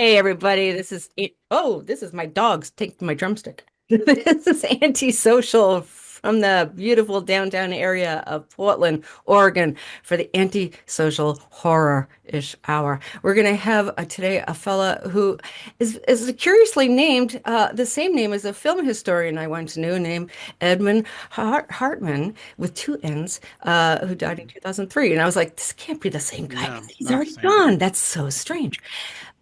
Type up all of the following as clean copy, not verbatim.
Hey everybody, this is my dog's taking my drumstick. This is antisocial from the beautiful downtown area of Portland, Oregon for the antisocial horror-ish hour. We're gonna have today a fella who is curiously named the same name as a film historian I once knew named Edmund Hartman with two N's, who died in 2003. And I was like, this can't be the same guy Yeah, 'cause he's not the already same guy. gone. That's so strange.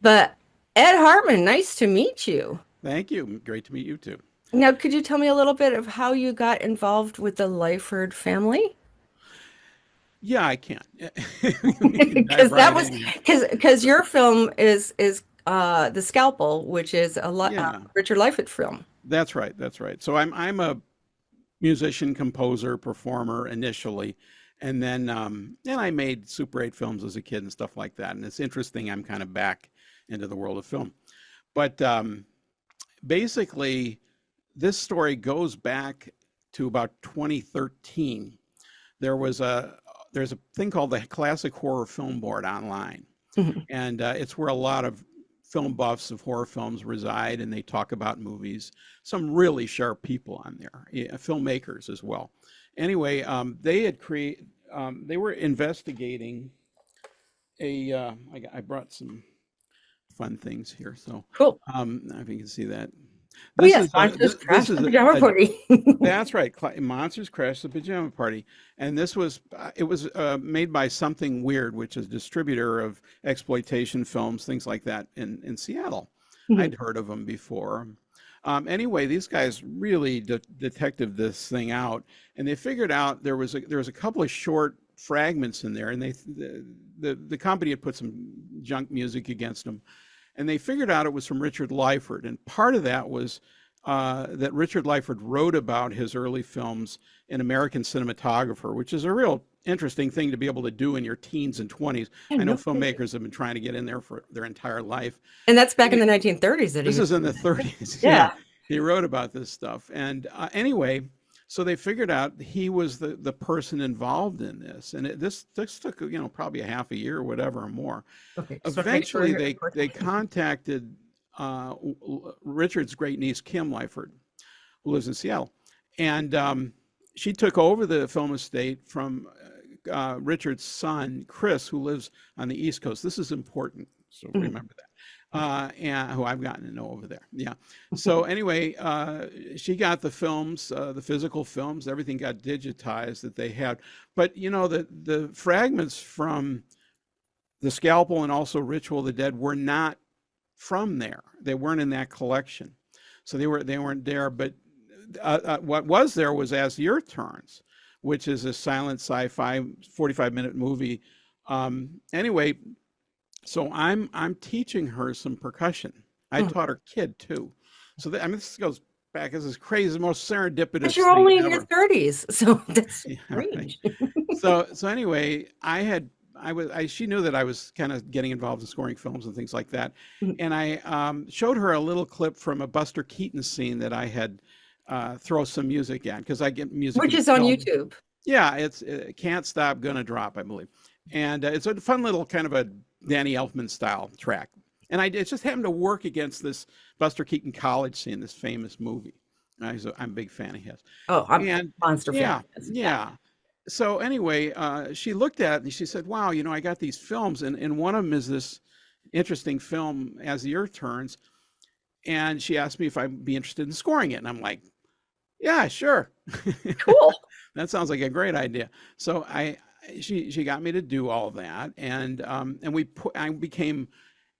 But Ed Hartman, nice to meet you. Thank you. Great to meet you too. Now, could you tell me a little bit of how you got involved with the Lyford family? Yeah, I can. We can dive Because that right was in here. because your film is The Scalpel, which is Yeah, Richard Lyford film. that's right. That's right. So I'm a musician, composer, performer initially, and I made Super 8 films as a kid and stuff like that. And it's interesting. I'm kind of back into the world of film, but basically, this story goes back to about 2013. There was a there's a thing called the Classic Horror Film Board online, Mhm. and it's where a lot of film buffs of horror films reside, and they talk about movies. Some really sharp people on there, yeah, filmmakers as well. Anyway, they were investigating I brought some fun things here, so Cool. if you can see that. Oh This yes, is Monsters this Crash the is Pajama Party. that's right. Monsters Crash the Pajama Party, and it was made by Something Weird, which is a distributor of exploitation films, things like that in Seattle. Mhm. I'd heard of them before. Anyway, these guys really detected this thing out, and they figured out there was a couple of short fragments in there, and the company had put some junk music against them, and they figured out it was from Richard Lyford, and part of that was that Richard Lyford wrote about his early films in American Cinematographer, which is a real interesting thing to be able to do in your teens and 20s. Yeah, I know no kidding. filmmakers have been trying to get in there for their entire life. And that's back in Anyway, the 1930s that he this was is in doing the that. 30s. Yeah, Yeah. he wrote about this stuff. And anyway, so they figured out he was the person involved in this, and this took probably a half a year or whatever or more. Okay, just want to make sure Eventually, you're they recording. contacted Richard's great niece Kim Lyford, who lives in Seattle, and she took over the film estate from Richard's son Chris, who lives on the East Coast. This is important, so Mhm. remember that. And who I've gotten to know over there. Yeah. So anyway, she got the films, the physical films, everything got digitized that they had. But the fragments from the Scalpel and also Ritual of the Dead were not from there. They weren't in that collection, so they weren't there. But what was there was As the Earth Turns, which is a silent sci-fi 45-minute movie. Anyway, so I'm teaching her some percussion. I Mhm. taught her kid too. So I mean, this goes back as this crazy, the most But serendipitous you're thing only in your ever. 30s, so that's Yeah, right. strange. So anyway, she knew that I was kind of getting involved in scoring films and things like that, and I showed her a little clip from a Buster Keaton scene that I had throw some music at because I get music Which in is on film. YouTube. Yeah, it's Can't Stop, Gonna Drop, I believe, and it's a fun little kind of a Danny Elfman style track, and it just happened to work against this Buster Keaton college scene, this famous movie. I'm a big fan of his, Oh, I'm a and monster fan. yeah, Yeah. yeah. So anyway, she looked at it and she said, "Wow, I got these films, and one of them is this interesting film, As the Earth Turns." And she asked me if I'd be interested in scoring it, and I'm like, "Yeah, sure." Cool. That sounds like a great idea. So she got me to do all that, and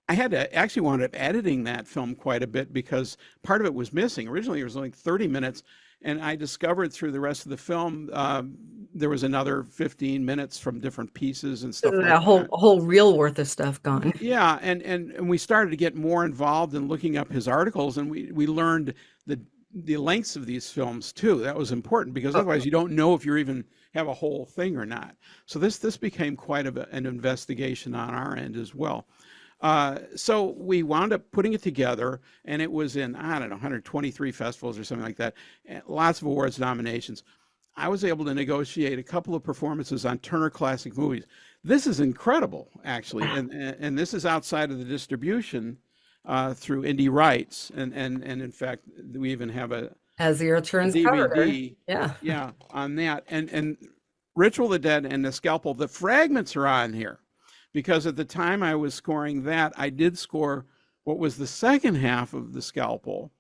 I had to actually wound up editing that film quite a bit because part of it was missing. Originally, it was like 30 minutes, and I discovered through the rest of the film there was another 15 minutes from different pieces and stuff like A whole that. a whole reel worth of stuff gone. Yeah, and we started to get more involved in looking up his articles, and we learned the lengths of these films too. That was important because otherwise you don't know if you even have a whole thing or not. So this became quite an investigation on our end as well. So we wound up putting it together, and it was in, I don't know, 123 festivals or something like that, and lots of awards nominations. I was able to negotiate a couple of performances on Turner Classic Movies. This is incredible, actually, and this is outside of the distribution through Indie Rights, and in fact, we even have As the Earth a turns covered. DVD, Yeah. yeah, on that. And Ritual of the Dead and the Scalpel, the fragments are on here because at the time I was scoring that, I did score what was the second half of the Scalpel,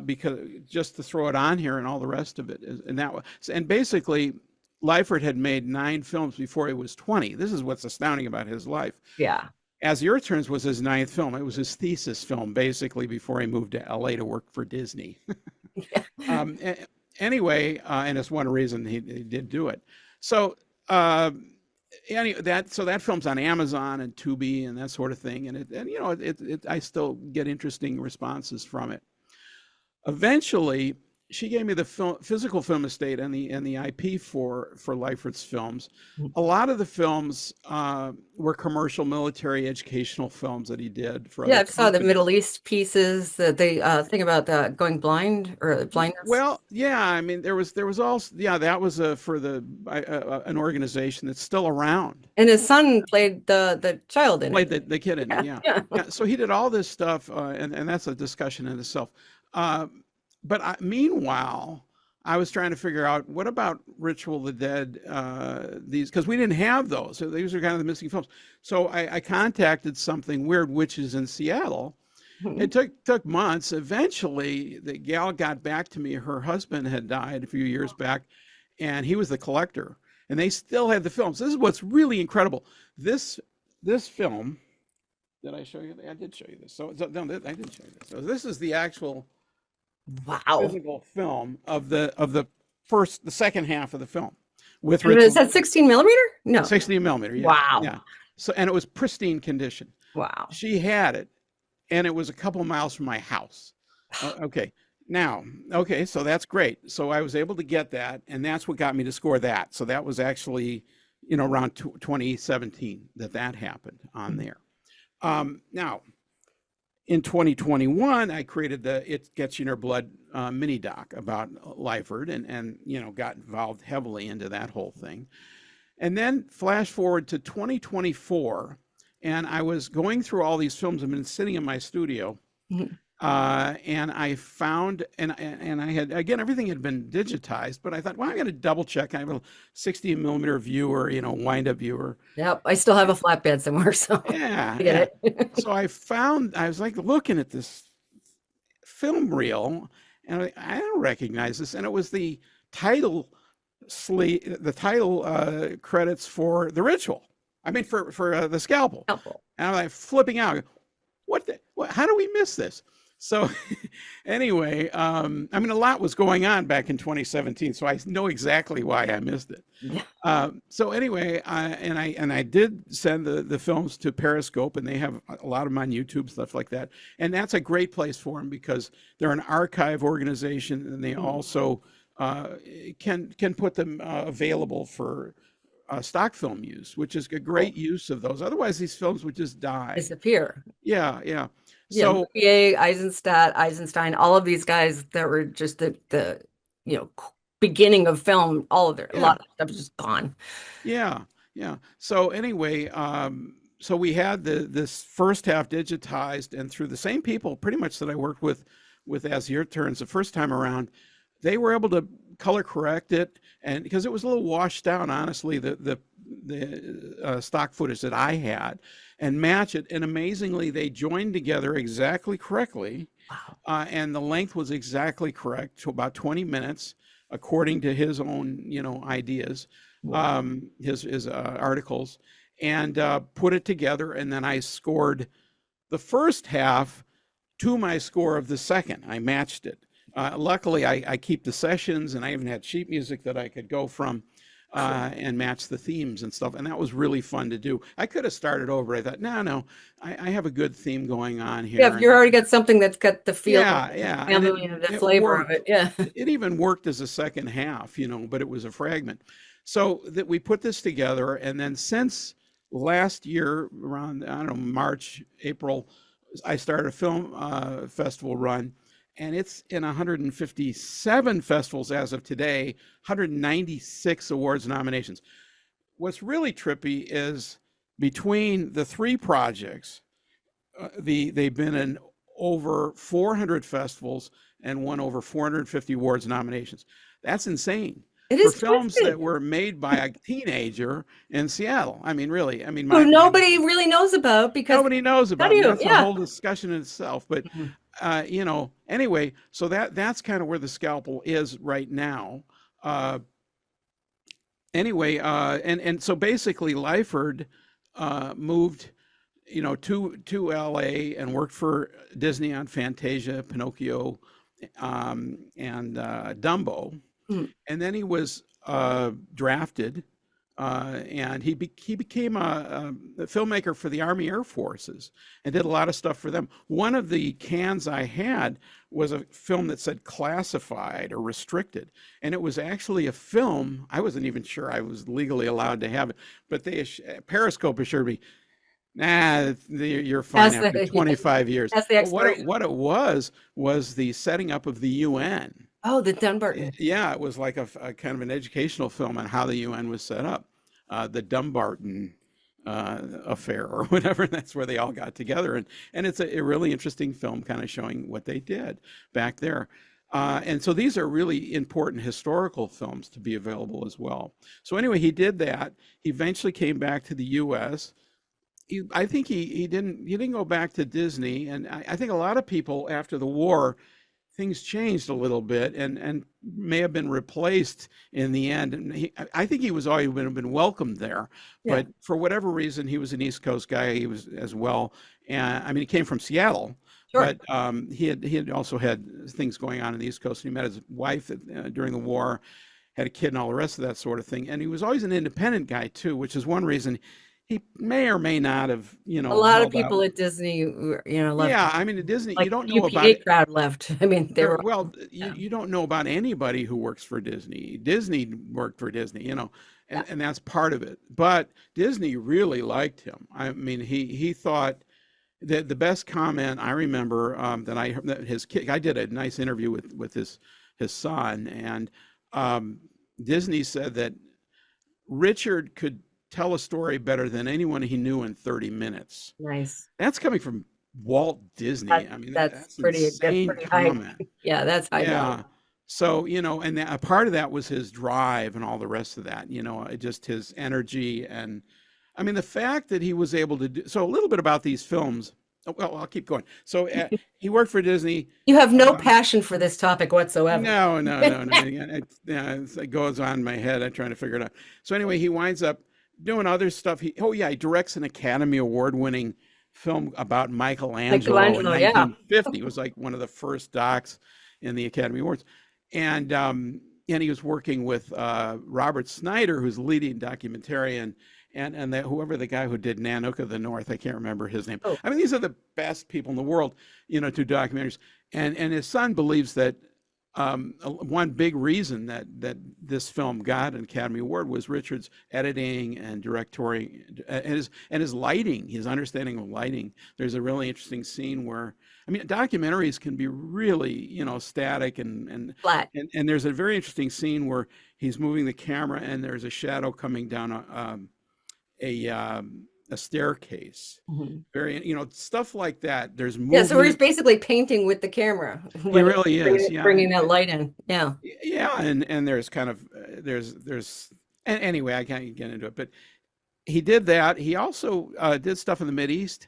because just to throw it on here and all the rest of it. And that was, and basically, Lyford had made 9 films before he was 20. This is what's astounding about his life. Yeah. As the Earth Turns was his 9th film. It was his thesis film, basically, before he moved to LA to work for Disney. um, anyway, and it's one reason he did do it. So, so that film's on Amazon and Tubi and that sort of thing, and I still get interesting responses from it. Eventually, she gave me the physical film estate and the IP for Lyford's films. A lot of the films were commercial, military, educational films that he did for Yeah, other I saw the companies. Middle East pieces, that they thing about going blind or blindness. Well, yeah, I mean, there was also, yeah, that was for an organization that's still around. And his son played the child in Played it. the kid in it, Yeah. yeah, Yeah. yeah. So he did all this stuff, and that's a discussion in itself. Uh, meanwhile, I was trying to figure out what about Ritual of the Dead, these, because we didn't have those. So these are kind of the missing films. So I contacted Something Weird Witches in Seattle. It took months. Eventually, the gal got back to me. Her husband had died a few years back, and he was the collector. And they still had the films. This is what's really incredible. This film, did I show you? I did show you this. No, I did show you this. So this is the actual Wow. physical film of the second half of the film with And is Ritual that 16 millimeter? No. 16 millimeter. Yeah, Wow. yeah. So, and it was pristine condition. Wow. She had it, and it was a couple miles from my house. Okay. Now, okay, so that's great. So I was able to get that, and that's what got me to score that. So that was actually, around 2017 that happened on there. Now, in 2021, I created the It Gets You in Her Blood mini doc about Lyford, and got involved heavily into that whole thing. And then flash forward to 2024, and I was going through all these films. I've been sitting in my studio, Mhm. and I found, and I had, again, everything had been digitized, but I thought, well, I'm going to double check. I have a 60 millimeter viewer, wind up viewer. Yep. I still have a flatbed somewhere, so Yeah, I yeah. get it. So I was like looking at this film reel, and I don't recognize this. And it was the title credits for The Ritual. I mean, for the Scalpel. Helpful. And I'm like flipping out. How do we miss this? So anyway, I mean, a lot was going on back in 2017, so I know exactly why I missed it. Yeah. So anyway, I did send the films to Periscope, and they have a lot of them on YouTube, stuff like that. And that's a great place for them because they're an archive organization, and they also can put them available for stock film use, which is a great use of those. Otherwise, these films would just die. Disappear. Yeah, yeah. Yeah, So Murray, Eisenstein, all of these guys that were just the beginning of film, all of a yeah, lot of stuff is just gone. yeah, yeah. So anyway, so we had this first half digitized, and through the same people pretty much that I worked with As the Year Turns the first time around, they were able to color correct it, and because it was a little washed down, honestly, the stock footage that I had, and match it. And amazingly, they joined together exactly correctly, Wow. and the length was exactly correct to about 20 minutes, according to his own ideas, Wow. his articles, and put it together. And then I scored the first half to my score of the second. I matched it. Luckily, I keep the sessions, and I even had sheet music that I could go from and match the themes and stuff. And that was really fun to do. I could have started over. I thought, no, I have a good theme going on here. Yeah, if you already got something that's got the feel, Yeah. And the flavor of it. Yeah. It even worked as a second half, but it was a fragment. So that we put this together. And then since last year, around, I don't know, March, April, I started a film festival run. And it's in 157 festivals as of today, 196 awards nominations. What's really trippy is between the 3 projects, they've been in over 400 festivals and won over 450 awards nominations. That's insane It for is films that twisted. were made by a teenager in Seattle. I mean, really, I mean, Who my nobody really knows about because nobody knows how do about them. you? That's a Yeah. whole discussion in itself. But Mhm. anyway, so that's kind of where the Scalpel is right now. Uh, and so basically, Lyford moved, to L.A. and worked for Disney on Fantasia, Pinocchio, and Dumbo. Mm. And then he was drafted, and he became a filmmaker for the Army Air Forces and did a lot of stuff for them. One of the cans I had was a film that said classified or restricted, and it was actually a film. I wasn't even sure I was legally allowed to have it, but Periscope assured me, nah, you're fine That's after the 25 years. that's the Well, expiration. what it was the setting up of the UN. Oh, the Dunbarton. Yeah, it was like a kind of an educational film on how the UN was set up, the Dumbarton affair or whatever. That's where they all got together, and it's a really interesting film, kind of showing what they did back there. And so these are really important historical films to be available as well. So anyway, he did that. He eventually came back to the U.S. I think he didn't go back to Disney, and I think a lot of people after the war, things changed a little bit and may have been replaced in the end. And I think he was always been welcomed there, Yeah, but for whatever reason, he was an East Coast guy. He was as well, and I mean, he came from Seattle, sure. but he had also had things going on in the East Coast. He met his wife during the war, had a kid, and all the rest of that sort of thing. And he was always an independent guy too, which is one reason he may or may not have, A lot of held out. people at Disney, left. Yeah, I mean, at Disney, you Like don't know about UPA it. crowd left. I mean, they were, Well, you, yeah, you don't know about anybody who works for Disney. Disney worked for Disney, yeah. and that's part of it. But Disney really liked him. I mean, he thought that the best comment I remember, that I heard, that his kid, I did a nice interview with his son, and um, Disney said that Richard could tell a story better than anyone he knew in 30 minutes. Nice. That's coming from Walt Disney. I mean, that's an That's insane pretty high. comment. Yeah, that's high value. Yeah. So, and a part of that was his drive and all the rest of that, just his energy. And I mean, the fact that he was able to do so, a little bit about these films. Oh, well, I'll keep going. So, he worked for Disney. You have no Um, passion for this topic whatsoever. no, no, no, no. It goes on in my head. I'm trying to figure it out. So, anyway, he winds up doing other stuff. He directs an Academy Award winning film about Michelangelo in Michelangelo, yeah. 1950. It was like one of the first docs in the Academy Awards. And he was working with Robert Snyder, who's leading documentarian, and whoever the guy who did Nanook of the North, I can't remember his name. Oh, I mean, these are the best people in the world, to documentaries. And his son believes that one big reason that this film got an Academy Award was Richard's editing and directing, and his lighting, his understanding of lighting. There's a really interesting scene where, I mean, documentaries can be really, static, flat. and there's a very interesting scene where he's moving the camera and there's a shadow coming down a staircase. Mhm. Very, stuff like that. There's Yeah, so he's movement. basically painting with the camera He when really is, yeah. bringing that light in. Yeah. Yeah, and there's kind of there's and anyway, I can't get into it, but he did that. He also did stuff in the Mid East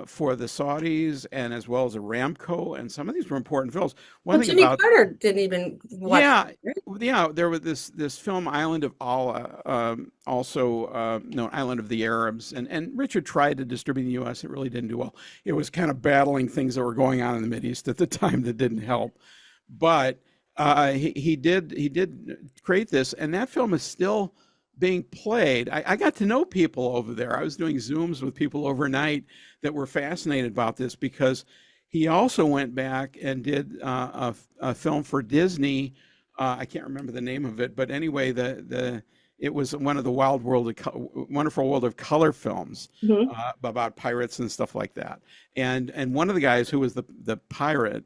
for the Saudis and as well as Aramco, and some of these were important films. One Well, thing Jimmy about Carter didn't even watch yeah, it, yeah, there was this film Island of Allah, also no, Island of the Arabs, and Richard tried to distribute in the U.S. It really didn't do well. It was kind of battling things that were going on in the Mid East at the time that didn't help. But he did create this, and that film is still being played. I got to know people over there. I was doing Zooms with people overnight that were fascinated about this because he also went back and did a film for Disney. I can't remember the name of it, but anyway, it was one of the Wonderful World of Color films right? Mhm. about pirates and stuff like that. And one of the guys who was the pirate,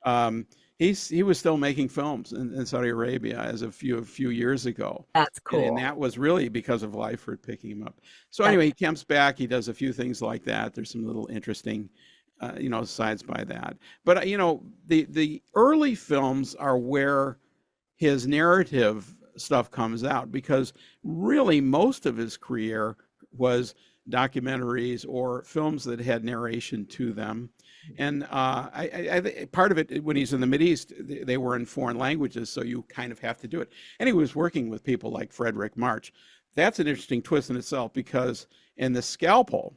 um, he was still making films in Saudi Arabia as a few years ago. That's And cool. that was really because of Lyford picking him up. So That's anyway, he comes back. He does a few things like that. There's some little interesting sides by that. But the early films are where his narrative stuff comes out, because really most of his career was documentaries or films that had narration to them. And part of it, when he's in the Mideast, they were in foreign languages, so you kind of have to do it. And he was working with people like Frederick March. That's an interesting twist in itself, because in the Scalpel,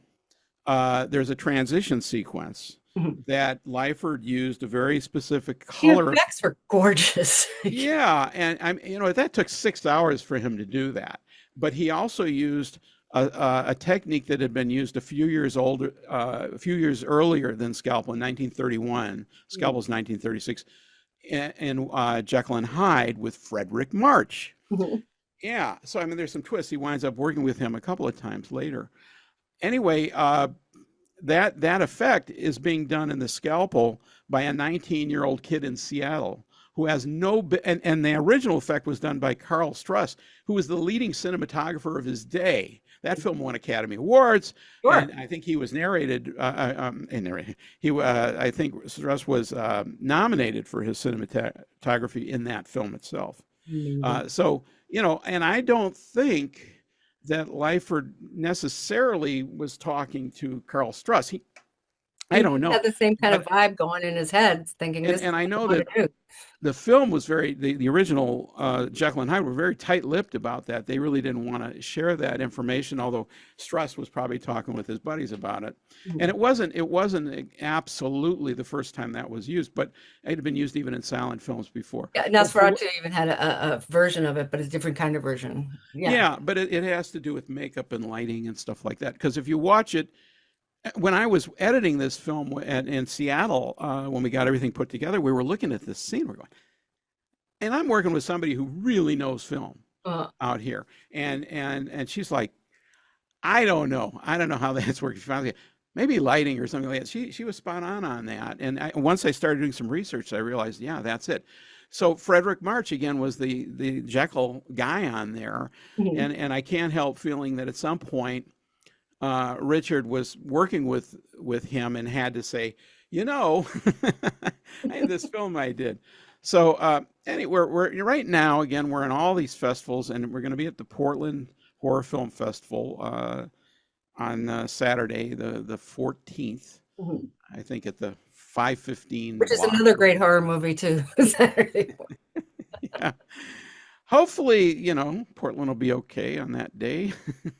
there's a transition sequence Mhm. that Lyford used a very specific The color. effects were gorgeous. Yeah, and that took 6 hours for him to do that. But he also used a technique that had been used a few years earlier than Scalpel in 1931. Scalpel's 1936, and Jekyll and Hyde with Frederick March. Mhm. Yeah, so there's some twists. He winds up working with him a couple of times later. Anyway, that effect is being done in the Scalpel by a 19-year-old kid in Seattle who has and the original effect was done by Carl Struss, who was the leading cinematographer of his day. That film won Academy Awards, Sure. and I think he was narrated. I think Struss was nominated for his cinematography in that film itself. Amazing. And I don't think that Lyford necessarily was talking to Carl Struss. I He don't know, had the same kind of but vibe going in his head, thinking this is and I what I know want that to do. the film was the original Jekyll and Hyde were very tight-lipped about that. They really didn't want to share that information, although Struss was probably talking with his buddies about it. And Mhm. it wasn't absolutely the first time that was used, but it had been used even in silent films before. Yeah, But for Nosferatu even had a version of it, but a different kind of version. Yeah. Yeah, but it has to do with makeup and lighting and stuff like that. Because if you watch it, when I was editing this film in Seattle, when we got everything put together, we were looking at this scene. We're going, and I'm working with somebody who really knows film Uh, out here, and she's like, I don't know how that's working. She finally, maybe lighting or something like that. She was spot on that. And once I started doing some research, I realized, yeah, that's it. So Frederick March again was the Jekyll guy on there, mhm. and I can't help feeling that at some point Richard was working with him and had to say, I had this film I did. So anyway, we're right now again we're in all these festivals, and we're going to be at the Portland Horror Film Festival on Saturday the 14th, Mhm. I think at the 5:15 Which is block. another great horror movie too. Saturday. Yeah. Hopefully, Portland will be okay on that day.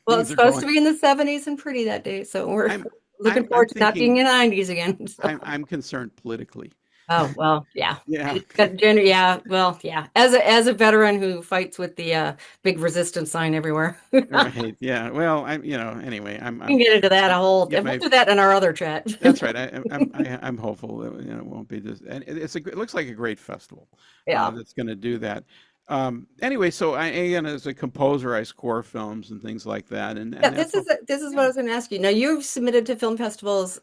Well, it's Things are supposed to going. be in the 70s and pretty that day, so we're I'm looking I'm forward to not being thinking in the 90s again. So. I'm concerned politically. Oh, well, yeah. Yeah. Yeah, well, yeah. As a veteran who fights with the big resistance sign everywhere. We Right. Yeah. Well, anyway, can get into that a whole, get we'll my, do that in our other chat. that's right. I'm hopeful that, it won't be just, and it looks like a great festival, Yeah. that's going to do that. Anyway, so again, as a composer, I score films and things like that. Yeah, And this that's is all. this is what I Yeah. was going to ask you. Now, you've submitted to film festivals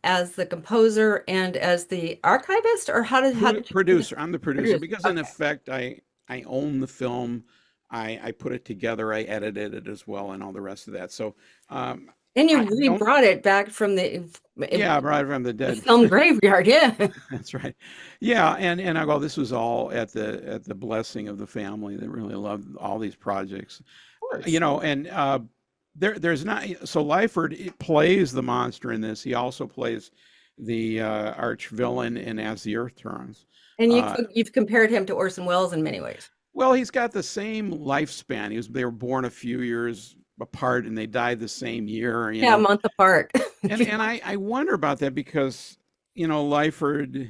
as the composer and as the archivist, or how did you do Producer. this? I'm the producer Producer. because in Okay. effect, I own the film. I put it together. I edited it as well and all the rest of that. So, And you I don't, re-brought it back from yeah, right from the the dead. film graveyard. Yeah. Of That's right. Yeah, and I go, this was all at the blessing of the family that really loved all these projects. course. And there's not, so Lyford plays the monster in this. He also plays the arch villain in As the Earth Turns. And Uh, you've compared him to Orson Welles in many ways. well, he's got the same lifespan. They were born a few years apart and they died the same year, Yeah, a month apart. And I wonder about that because, Lyford,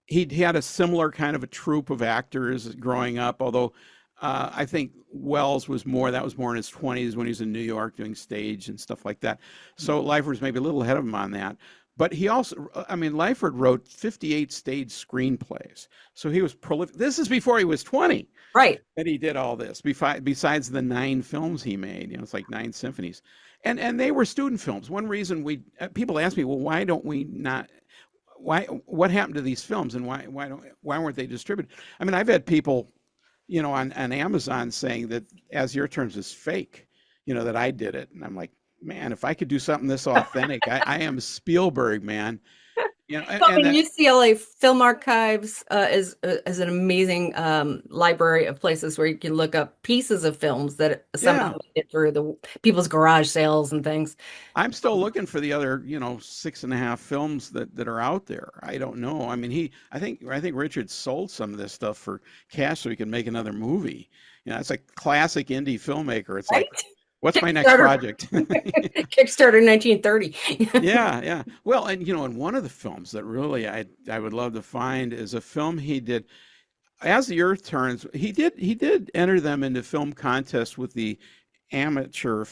he had a similar kind of a troupe of actors growing up, although I think Wells that was more in his 20s when he was in New York doing stage and stuff like that. So Lyford was maybe a little ahead of him on that. But he also, Lyford wrote 58 stage screenplays. So he was prolific. This is before he was 20 Right. that he did all this, besides the 9 films he made. It's like 9 symphonies. And they were student films. One reason people ask me, well, why don't we not what happened to these films and why weren't they distributed? I've had people, on Amazon saying that As Your Terms is fake, that I did it. And I'm like, man, if I could do something this authentic, I am Spielberg, man. You know, Well, I and mean, that, UCLA Film Archives is an amazing library of places where you can look up pieces of films that somehow yeah, made it through the people's garage sales and things. I'm still looking for the other, 6.5 films that are out there. I don't know. I mean, I think Richard sold some of this stuff for cash so he can make another movie. It's a classic indie filmmaker. It's Right? like, what's my next Kickstarter, project? Kickstarter 1930. Yeah, yeah. Well, and one of the films that really I would love to find is a film he did. As the Earth Turns, he did enter them into film contests with the amateur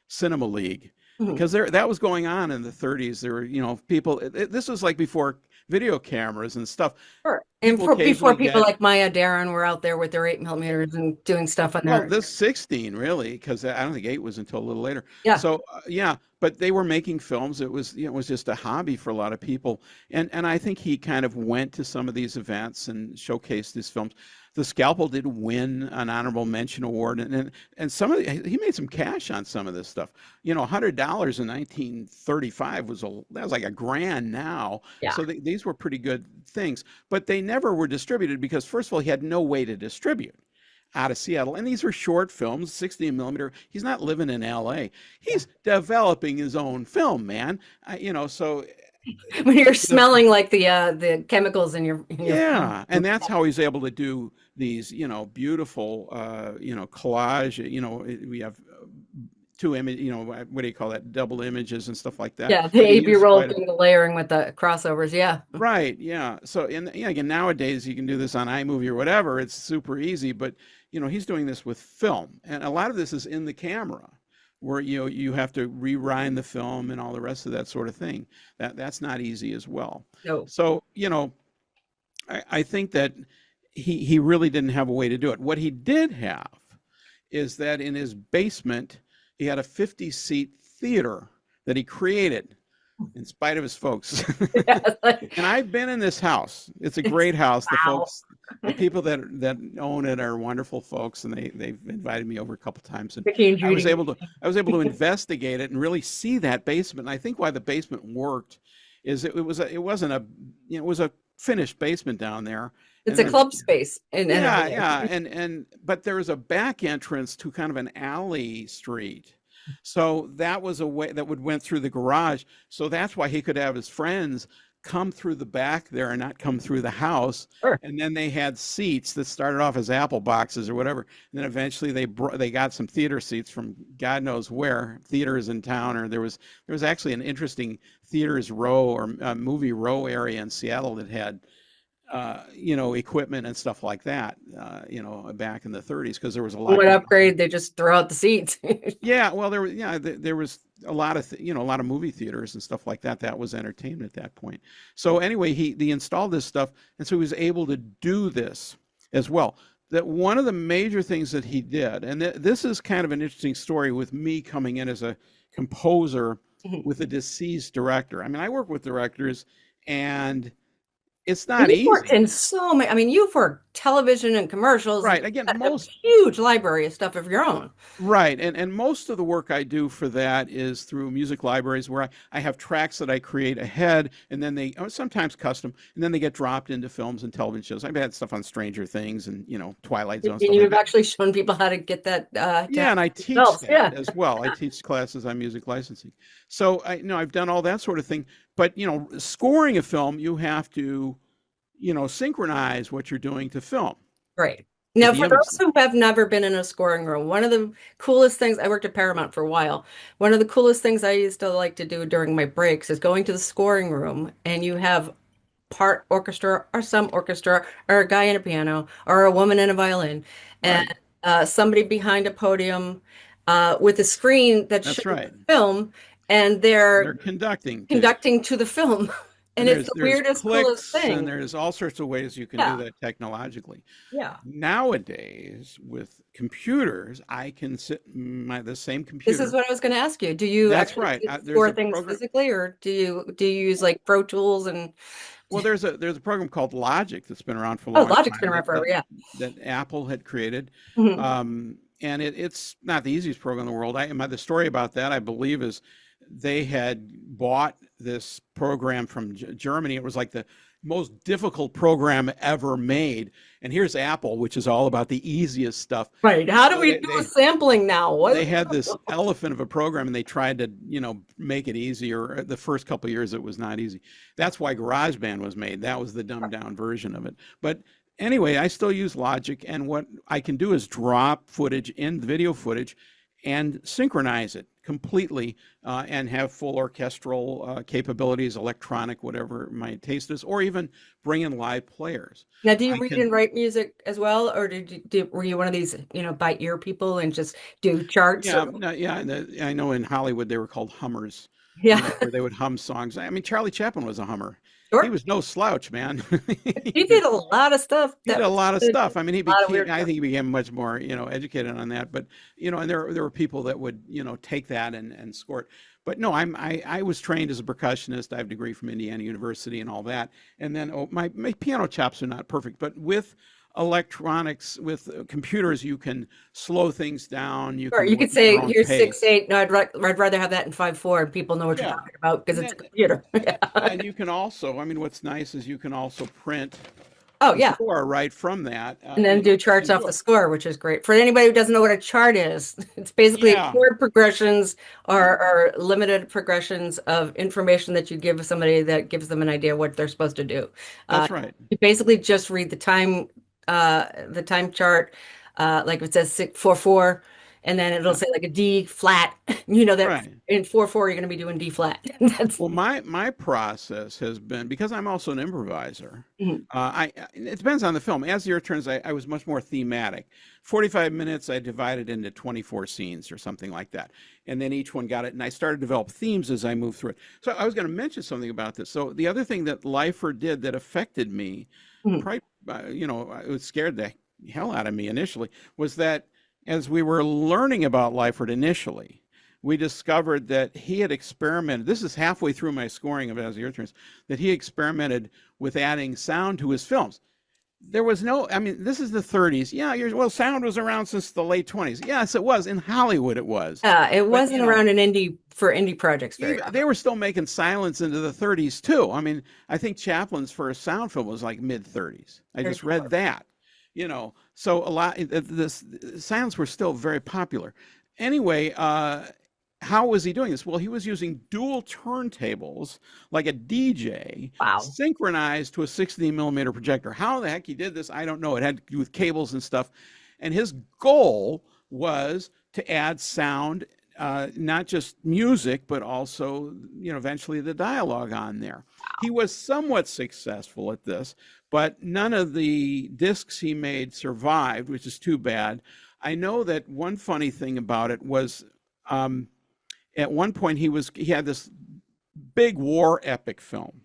cinema league, Mhm. because that was going on in the 30s. There were, people. This was like before video cameras and stuff. Sure. And People before occasionally people get, like Maya Deren were out there with their 8 millimeters and doing stuff on well, there. this 16 really, because I don't think 8 was until a little later. Yeah. So yeah, but they were making films. It was just a hobby for a lot of people, and I think he kind of went to some of these events and showcased his films. The Scalpel did win an honorable mention award, and he made some cash on some of this stuff. $100 in 1935 that was like a grand now. Yeah. So these were pretty good things, but they never were distributed because, first of all, he had no way to distribute out of Seattle. And these were short films, 16 millimeter. He's not living in LA. He's developing his own film, man. So When you're the smelling like the chemicals in your film. yeah, and that's how he's able to do these, beautiful, collage. We have two image, what do you call that? Double images and stuff like that. Yeah, the But he AB used roll quite a thing, the layering with the crossovers. Yeah. right, yeah. So, and again, nowadays you can do this on iMovie or whatever. It's super easy, but he's doing this with film, and a lot of this is in the camera, where you have to rewind the film and all the rest of that sort of thing. That's not easy as well. No. So, I think that he really didn't have a way to do it. What he did have is that in his basement he had a 50-seat theater that he created in spite of his folks. Yeah, And I've been in this house. It's a great house. The wow. folks, the people that own it are wonderful folks, and they've invited me over a couple times, and Mickey and I was Judy. able to I was able to investigate it and really see that basement. And I think why the basement worked is it wasn't a it was a finished basement down there, It's and a there's club space in a yeah, way. yeah, and but there was a back entrance to kind of an alley street. So that was a way that would went through the garage. So that's why he could have his friends come through the back there and not come through the house. Sure. And then they had seats that started off as apple boxes or whatever. And then eventually they got some theater seats from God knows where, theaters in town. Or there was actually an interesting theaters row or movie row area in Seattle that had equipment and stuff like that, back in the 30s, because there was a lot What going on. upgrade? They just throw out the seats. Yeah, well, there was a lot of a lot of movie theaters and stuff like that. That was entertainment at that point. So anyway, he installed this stuff, and so he was able to do this as well. That one of the major things that he did, and this is kind of an interesting story with me coming in as a composer with a deceased director. I mean, I work with directors, and it's And not you've worked easy. in so many, I mean, you've worked television and commercials and Right. Again, got a huge library of stuff of your own. right. And most of the work I do for that is through music libraries, where I have tracks that I create ahead, and then sometimes custom, and then they get dropped into films and television shows. I've had stuff on Stranger Things and, Twilight Zone, And stuff like you've that. actually shown people how to get that to Yeah, happen and I teach themselves. that Yeah. as well. I teach classes on music licensing. So I've done all that sort of thing. But, scoring a film, you have to, synchronize what you're doing to film Great. with Now, the for image. those who have never been in a scoring room, one of the coolest things, I worked at Paramount for a while. One of the coolest things I used to like to do during my breaks is going to the scoring room, and you have part orchestra or some orchestra or a guy in a piano or a woman in a violin Right. and somebody behind a podium with a screen that That's shows right. the film, and And they're they're conducting to. conducting to the film. And And it's there's the there's weirdest, coolest clicks, and thing. there's all sorts of ways you can do Yeah. that technologically. Yeah. Nowadays, with computers, I can sit the same This is computer. what I was going to ask you. Do you That's actually right. There's score a things program. physically, or do you use like Pro Tools and Well, there's a program called Logic that's been around for a oh, long Logic's been time around that forever, yeah. Apple had created. Mhm. and it's not the easiest program in the world. The story about that, I believe, is they had bought this program from Germany. It was like the most difficult program ever made. And here's Apple, which is all about the easiest stuff. Right. How do So we do a sampling now? they What? had this elephant of a program, and they tried to, make it easier. The first couple of years, it was not easy. That's why GarageBand was made. That was the dumbed down version of it. But anyway, I still use Logic, and what I can do is drop footage in video footage and synchronize it completely, and have full orchestral capabilities, electronic, whatever my taste is, or even bring in live players. Now, do you I read can, and write music as well, or were you one of these, by ear people and just do charts? yeah, no, yeah, and I know in Hollywood they were called hummers, Yeah, where they would hum songs. I mean, Charlie Chaplin was a hummer. He sure. was no slouch, man. You did a lot of stuff He did that a was lot of a stuff. I mean, he lot of became, weird I stuff. think he became much more, educated on that. But, and there were people that would, take that and score it. But no, I was trained as a percussionist. I have a degree from Indiana University and all that. And then my piano chops are not perfect, but with electronics, with computers, you can slow things down. You Sure, can you work could at your say own here's six pace. eight. No, I'd rather have that in 5/4, and people know what you're Yeah. talking about because And it's a then, computer. yeah, Yeah. and you can also, I mean, what's nice is you can also print Oh the yeah, score right from that, and then do charts off enjoy. the score, which is great. For anybody who doesn't know what a chart is, it's basically Yeah, chord progressions yeah, or limited progressions of information that you give somebody that gives them an idea what they're supposed to do. Uh, that's right. you basically just read the time chart, like if it says 6/4/4, and then it'll Yeah, say like a D flat. You know that right. in 4/4 you're going to be doing D flat. That's Well, my process has been, because I'm also an improviser. Mhm. It depends on the film. As the year turns, I was much more thematic. 45 minutes, I divided into 24 scenes or something like that, and then each one got it. And I started to develop themes as I moved through it. So I was going to mention something about this. So the other thing that Lyford did that affected me, Mhm. probably, it was scared the hell out of me initially, was that as we were learning about Lyford initially, we discovered that he had experimented. This is halfway through my scoring of As the Year Turns, that he experimented with adding sound to his films. There was no, I mean, this is the 30s. Yeah, well, sound was around since the late 20s. Yes, it was. In Hollywood, it was. It But, wasn't around an indie for indie projects very even often. they were still making silence into the 30s too. I mean, I think Chaplin's first sound film was like mid 30s. I Very just read similar. that, So a lot, this sounds were still very popular. Anyway, how was he doing this? Well, he was using dual turntables like a DJ Wow. synchronized to a 16 millimeter projector. How the heck he did this, I don't know. It had to do with cables and stuff. And his goal was to add sound, not just music, but also, eventually the dialogue on there. He was somewhat successful at this, but none of the discs he made survived, which is too bad. I know that one funny thing about it was, at one point he had this big war epic film,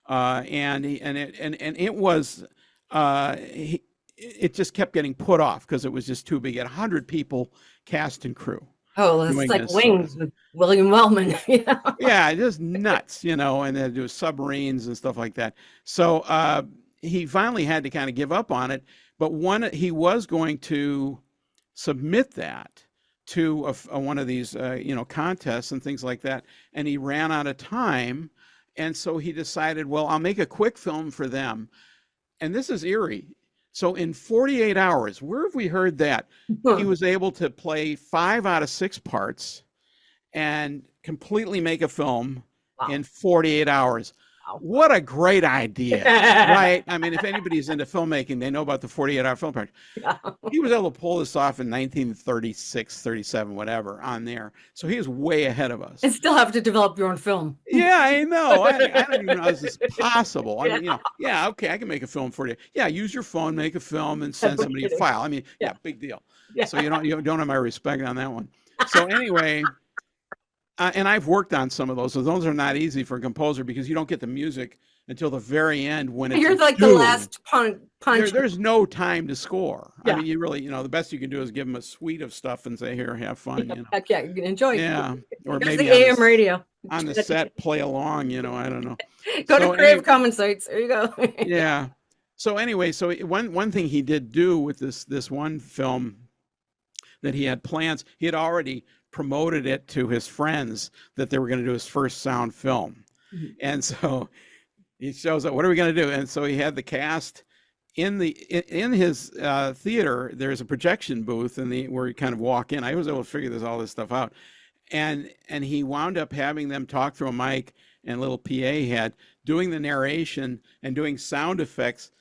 and it was, it just kept getting put off because it was just too big. At 100 people cast and crew Oh, it's doing like this. So Wings with William Wellman. yeah, just nuts, and then do submarines and stuff like that. So he finally had to kind of give up on it. But he was going to submit that to one of these, contests and things like that, and he ran out of time, and so he decided, well, I'll make a quick film for them. And this is eerie. So in 48 hours, where have we heard that? He was able to play 5 out of 6 parts and completely make a film Wow. in 48 hours. Wow. What a great idea, right? I mean, if anybody's into filmmaking, they know about the 48-hour film project. Yeah. He was able to pull this off in 1936, 37, whatever, on there. So he was way ahead of us. And still have to develop your own film. Yeah, I know. I don't even know how this is possible. I mean, Yeah. yeah, okay, I can make a film for you. Yeah, use your phone, make a film, and No send somebody a kidding. file. I mean, Yeah. yeah, big deal. Yeah. So you don't have my respect on that one. So anyway, and I've worked on some of those. So those are not easy for a composer because you don't get the music until the very end when it's You're like the due. last punch. There's no time to score. I Yeah. mean, you really, the best you can do is give them a suite of stuff and say, here, have fun. Heck yeah, you can enjoy. Yeah, or Here's maybe the AM radio. on the set play along. I don't know. Go to So Creative Commons sites. There you go. Yeah. yeah. So anyway, so one thing he did do with this one film that he had plans. He had already promoted it to his friends that they were going to do his first sound film. Mhm. And so he shows up, what are we going to do? And so he had the cast in his theater. There's a projection booth where you kind of walk in. I was able to figure all this stuff out. And he wound up having them talk through a mic and a little PA he had, doing the narration and doing sound effects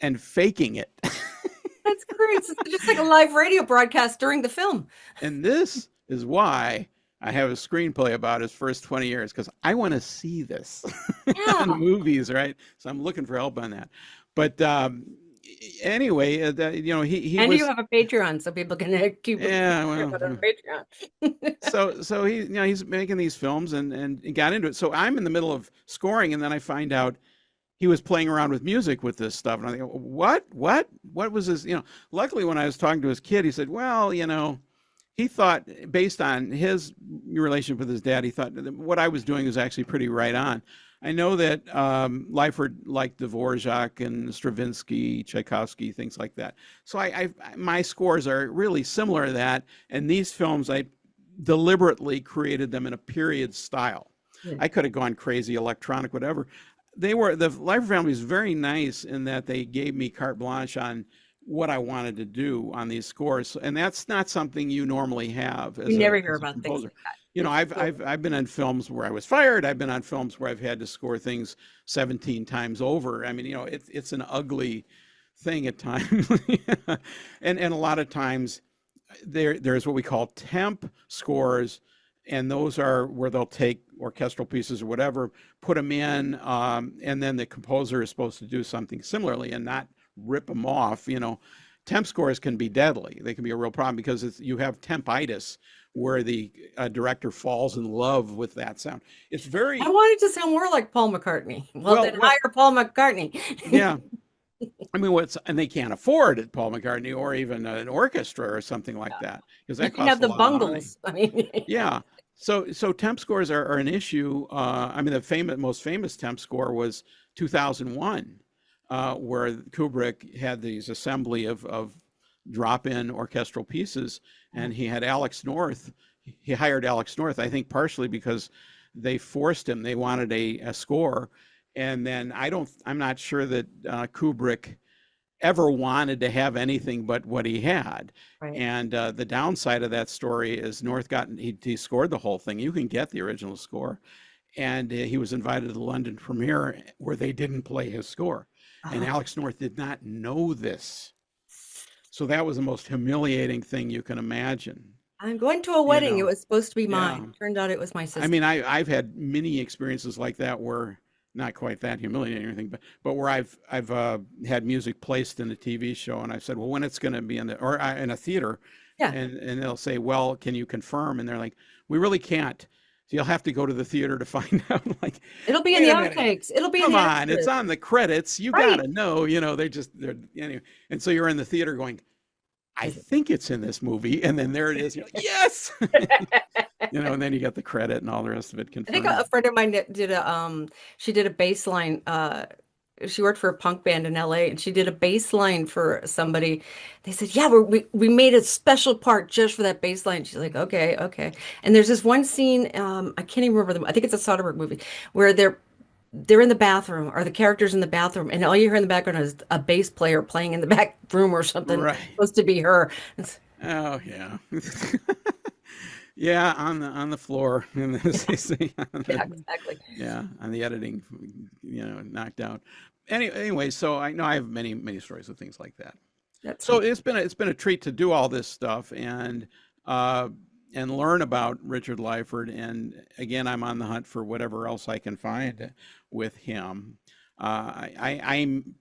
and faking it. That's great. It's just like a live radio broadcast during the film. And this is why I have a screenplay about his first 20 years, because I want to see this Yeah. in movies, right? So I'm looking for help on that. But anyway, you know, he And was, you have a Patreon, so people can keep yeah, on well, Patreon. so he, you know, he's making these films and he got into it. So I'm in the middle of scoring, and then I find out he was playing around with music with this stuff. And I think, what was this? You know, luckily when I was talking to his kid, he said, well, you know, he thought, based on his relationship with his dad, he thought that what I was doing was actually pretty right on. I know that Lyford liked Dvorak and Stravinsky, Tchaikovsky, things like that. So my scores are really similar to that. And these films, I deliberately created them in a period style. Yeah. I could have gone crazy, electronic, whatever. The Lyford family is very nice in that they gave me carte blanche on what I wanted to do on these scores, and that's not something you normally have as You never hear as a about things composer. like that. You know, I've been on films where I was fired. I've been on films where I've had to score things 17 times over. I mean, you know, it's an ugly thing at times, and a lot of times there's what we call temp scores, and those are where they'll take orchestral pieces or whatever, put them in, and then the composer is supposed to do something similarly and not rip them off. You know, temp scores can be deadly. They can be a real problem because you have tempitis, where the director falls in love with that sound. It's very I wanted to sound more like Paul McCartney. Well, well. then hire Paul McCartney. Yeah, I mean, and they can't afford it, Paul McCartney, or even an orchestra or something like that, because You that can costs have a the lot of money. bungles. I mean, Yeah. So temp scores are an issue. I mean, the most famous temp score was 2001, where Kubrick had these assembly of drop-in orchestral pieces, and he had Alex North. He hired Alex North, I think, partially because they forced him. They wanted a score, and then I'm not sure that Kubrick ever wanted to have anything but what he had. right. And the downside of that story is North he scored the whole thing. You can get the original score. And he was invited to the London premiere where they didn't play his score. And Uh-huh. Alex North did not know this. So that was the most humiliating thing you can imagine. I'm going to a You wedding. It know, was supposed to be yeah. mine. Turned out it was my I sister. mean, I've had many experiences like that where not quite that humiliating or anything, but where I've had music placed in a TV show, and I said, well, when it's going to be in in a theater, Yeah. and they'll say, well, can you confirm? And they're like, we really can't. So you'll have to go to the theater to find out. Like, It'll be in wait the a minute, outtakes. It'll be in come the on, it's extras. on the credits. You Right. got to know. You know, they're anyway. And so you're in the theater going, I think it's in this movie, and then there it is. You're like, yes. You know, and then you get the credit and all the rest of it I think confirmed. a friend of mine she did a bass line. She worked for a punk band in LA, and she did a bass line for somebody. They said, yeah, we made a special part just for that bass line. She's like, okay, okay. And there's this one scene, I can't even remember them. I think it's a Soderbergh movie where they're in the bathroom, or the characters in the bathroom, and all you hear in the background is a bass player playing in the back room or something. Right. It's supposed to be her. Oh yeah. Yeah, on the floor, and as they say, Yeah, exactly. yeah, on the editing, you know, knocked out. Anyway, so I know I have many stories of things like that. That's So funny. it's been a treat to do all this stuff uh, and learn about Richard Lyford. And again, I'm on the hunt for whatever else I can find with him. I'm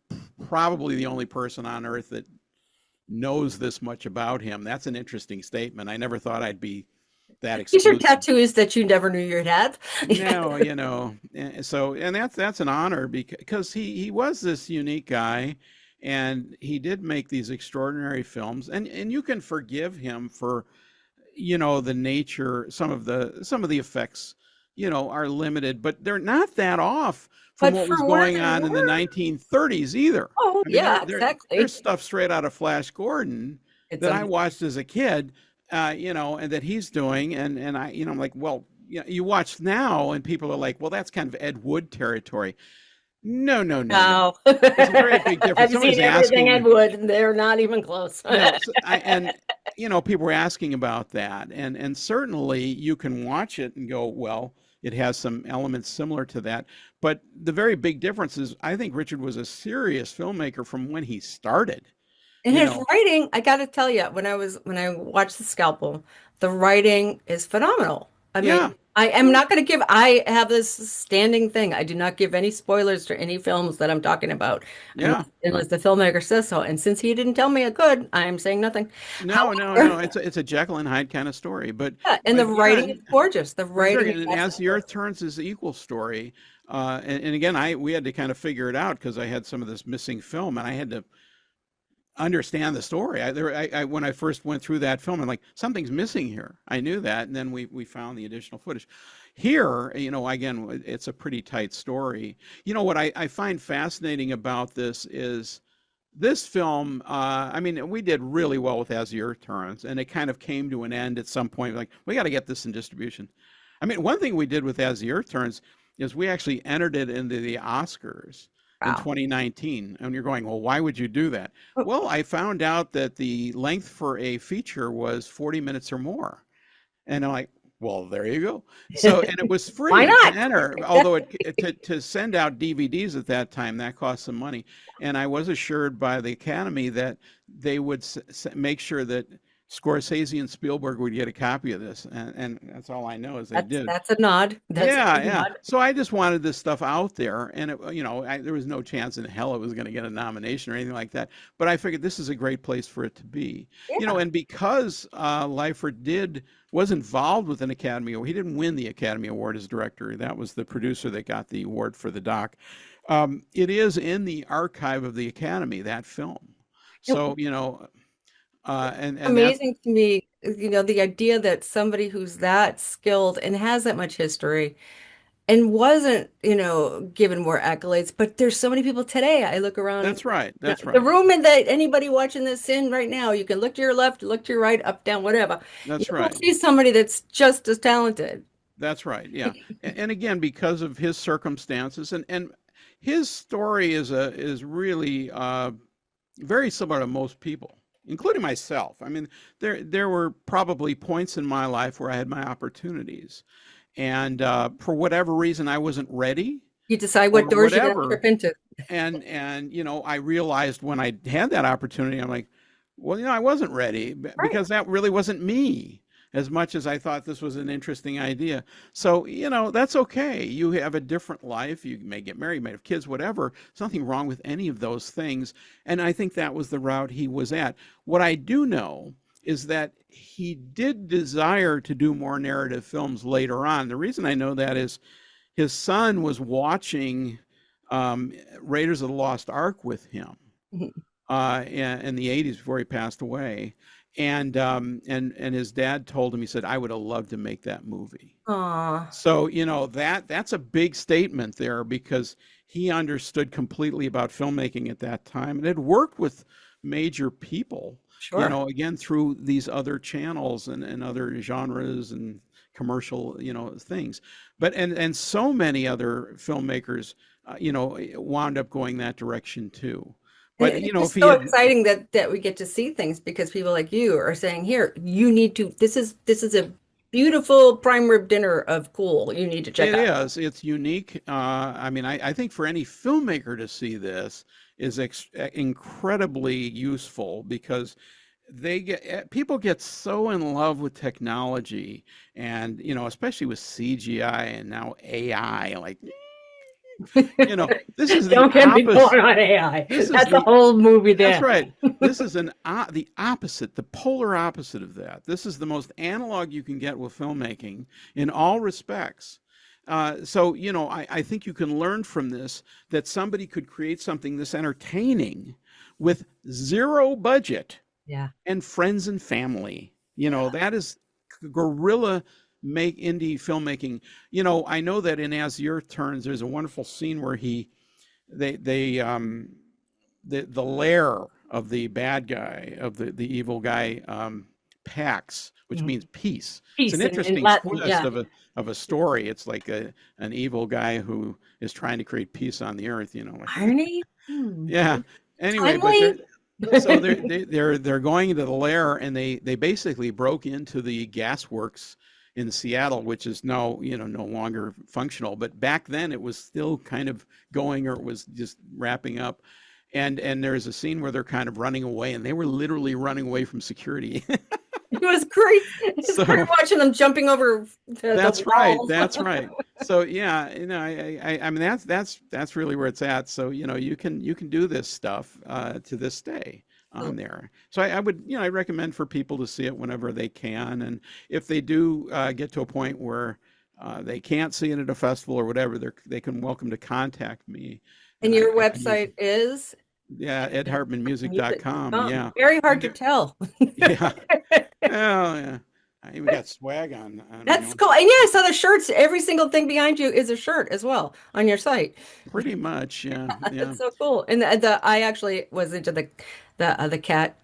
probably the only person on earth that knows this much about him. That's an interesting statement. I never thought I'd be that These are exclusive. tattoos that you never knew you'd have. No, you know, and that's an honor because he was this unique guy, and he did make these extraordinary films, and you can forgive him for, you know, the nature, some of the effects, you know, are limited, but they're not that off from But what was for where going they on in the were, 1930s either. oh I mean, yeah, there's exactly. stuff straight out of Flash Gordon It's that I watched as a kid and that he's doing, and I, I'm like, well, you watch now, and people are like, well, that's kind of Ed Wood territory. No, no, no, no. No. There's a very big difference. I've Somebody's seen everything asking I me, would, and they're not even close. no, so and people were asking about that, and certainly you can watch it and go, well, it has some elements similar to that, but the very big difference is, I think Richard was a serious filmmaker from when he started. And You his know, writing, I got to tell you, when I watched The Scalpel, the writing is phenomenal. I yeah, mean, I am yeah, not going to give, I have this standing thing. I do not give any spoilers to any films that I'm talking about yeah. unless the filmmaker says so. And since he didn't tell me I could, I am saying nothing. No, no, However, no. It's a Jekyll and Hyde kind of story, yeah, and the but yeah, writing is gorgeous. The that's writing right. is And As the absolutely Earth Turns is the equal story. And again, we had to kind of figure it out because I had some of this missing film, and I had to understand the story. When I first went through that film, I'm like, something's missing here. I knew that, and then we found the additional footage. Here, again, it's a pretty tight story. What I find fascinating about this is this film. I mean, we did really well with As the Earth Turns, and it kind of came to an end at some point. Like, we got to get this in distribution. I mean, one thing we did with As the Earth Turns is we actually entered it into the Oscars in wow. 2019. And you're going, well, why would you do that? Well, I found out that the length for a feature was 40 minutes or more. And I'm like, well, there you go. So, and it was Why free to not? enter, although to send out DVDs at that time, that cost some money. And I was assured by the Academy that they would make sure that Scorsese and Spielberg would get a copy of this. And that's all I know is they did. That's a nod. That's a Yeah, big yeah. nod. So I just wanted this stuff out there, and there was no chance in hell it was going to get a nomination or anything like that. But I figured this is a great place for it to be, Yeah. and because Lyford was involved with an Academy Award. He didn't win the Academy Award as director. That was the producer that got the award for the doc. It is in the archive of the Academy, that film. So and that's Amazing to me, the idea that somebody who's that skilled and has that much history and wasn't, given more accolades, but there's so many people today. I look around that's right. That's the right. room and that anybody watching this in right now, you can look to your left, look to your right, up, down, whatever. You That's will right. see somebody that's just as talented. That's right. Yeah. And again, because of his circumstances, and his story is really very similar to most people, including myself. I mean, there were probably points in my life where I had my opportunities, and for whatever reason, I wasn't ready You decide or what doors you're going to whatever. trip into. And I realized when I had that opportunity, I'm like, well, I wasn't ready Right. because that really wasn't me as much as I thought this was an interesting idea. So, that's okay. You have a different life. You may get married, you may have kids, whatever. There's nothing wrong with any of those things. And I think that was the route he was at. What I do know is that he did desire to do more narrative films later on. The reason I know that is his son was watching Raiders of the Lost Ark with him in the 80s before he passed away. And his dad told him, he said, I would have loved to make that movie. Aw, So, that's a big statement there because he understood completely about filmmaking at that time and had worked with major people, sure. again, through these other channels and other genres and commercial, things. But, and so many other filmmakers, wound up going that direction too. And But, it's if just he so had, exciting that we get to see things because people like you are saying, here, you need to, this is a beautiful prime rib dinner of cool. You need to check it out. is. It's unique. I mean, I think for any filmmaker to see this is incredibly useful because people get so in love with technology and especially with CGI and now AI. Like, this is the Don't get me opposite. going on AI. This is That's a the whole movie That's there. right. This is the opposite, the polar opposite of that. This is the most analog you can get with filmmaking in all respects. So, I think you can learn from this that somebody could create something this entertaining with zero budget Yeah. and friends and family. That is guerrilla make indie filmmaking. I know that in As the Earth Turns, there's a wonderful scene where they the lair of the bad guy, of the evil guy, pax, which Mhm. means peace. It's an Peace in interesting Latin. twist Yeah. of a story. It's like an evil guy who is trying to create peace on the earth, you know, like Irony? Hmm. yeah. Anyway, but Timely? they're going into the lair, and they basically broke into the gas works in Seattle, which is now, you know, no longer functional. But back then it was still kind of going, or it was just wrapping up. And there's a scene where they're kind of running away, and they were literally running away from security. It was great. It's great So watching them jumping over the that's right. walls. That's right. So yeah, you know, I mean that's really where it's at. So you know, you can do this stuff to this day on there. So I would, you know, I recommend for people to see it whenever they can, and if they do get to a point where they can't see it at a festival or whatever, they can welcome to contact me, And and your I can use website is yeah edhartmanmusic.com. music.com. Yeah, Very hard and to there, tell. yeah, oh yeah. I even got swag on my That's own. cool. And yeah, I saw the shirts. Every single thing behind you is a shirt as well on your site. Pretty much, yeah, yeah. That's so cool. And I actually was into the cat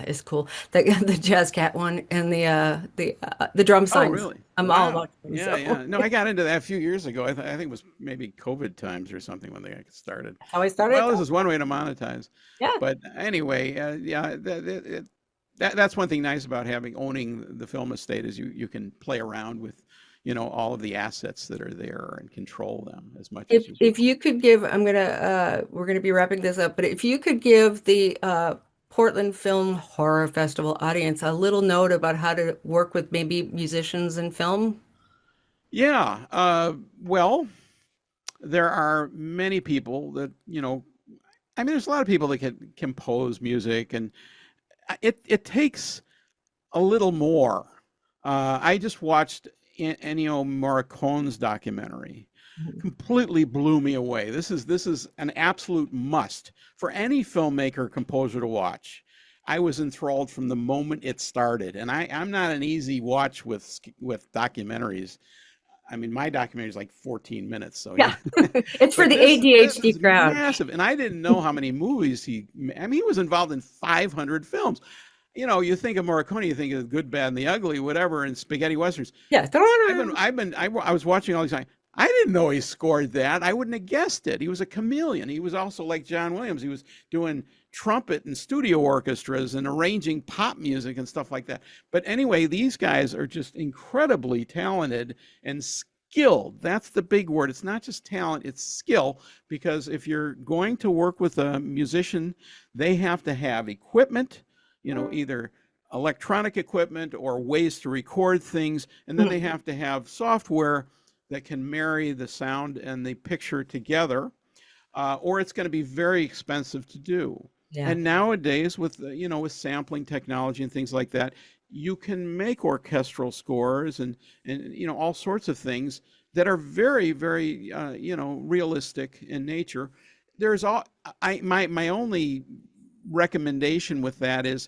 is cool. The the jazz cat one and the drum Oh, signs. really? I'm all Wow. about them. Yeah, So yeah. No, I got into that a few years ago. I think it was maybe COVID times or something when they got started. that's how I started. Well, this is one way to monetize. Yeah. But anyway, yeah, that's one thing nice about having owning the film estate is you can play around with, you know, all of the assets that are there and control them as much as you If want. you could give, we're gonna be wrapping this up, but if you could give the Portland Film Horror Festival audience a little note about how to work with maybe musicians in film. Yeah. Well, there are many people that, you know, I mean, there's a lot of people that can compose music, and it takes a little more. I just watched Ennio Morricone's documentary. Completely blew me away. This is an absolute must for any filmmaker composer to watch. I was enthralled from the moment it started, and I'm not an easy watch with documentaries. I mean, my documentary is like 14 minutes, so Yeah, yeah. it's for But the this ADHD is crowd. massive, and I didn't know how many movies I mean, he was involved in 500 films. You know, you think of Morricone, you think of the Good, Bad, and the Ugly, whatever, and spaghetti westerns. Yeah. I was watching all these. I didn't know he scored that. I wouldn't have guessed it. He was a chameleon. He was also like John Williams. He was doing trumpet and studio orchestras and arranging pop music and stuff like that. But anyway, these guys are just incredibly talented and skilled. That's the big word. It's not just talent, it's skill. Because if you're going to work with a musician, they have to have equipment, you know, either electronic equipment or ways to record things. And then they have to have software that can marry the sound and the picture together, or it's going to be very expensive to do. Yeah. And nowadays, with you know, with sampling technology and things like that, you can make orchestral scores and you know, all sorts of things that are very very you know, realistic in nature. There's all my only recommendation with that is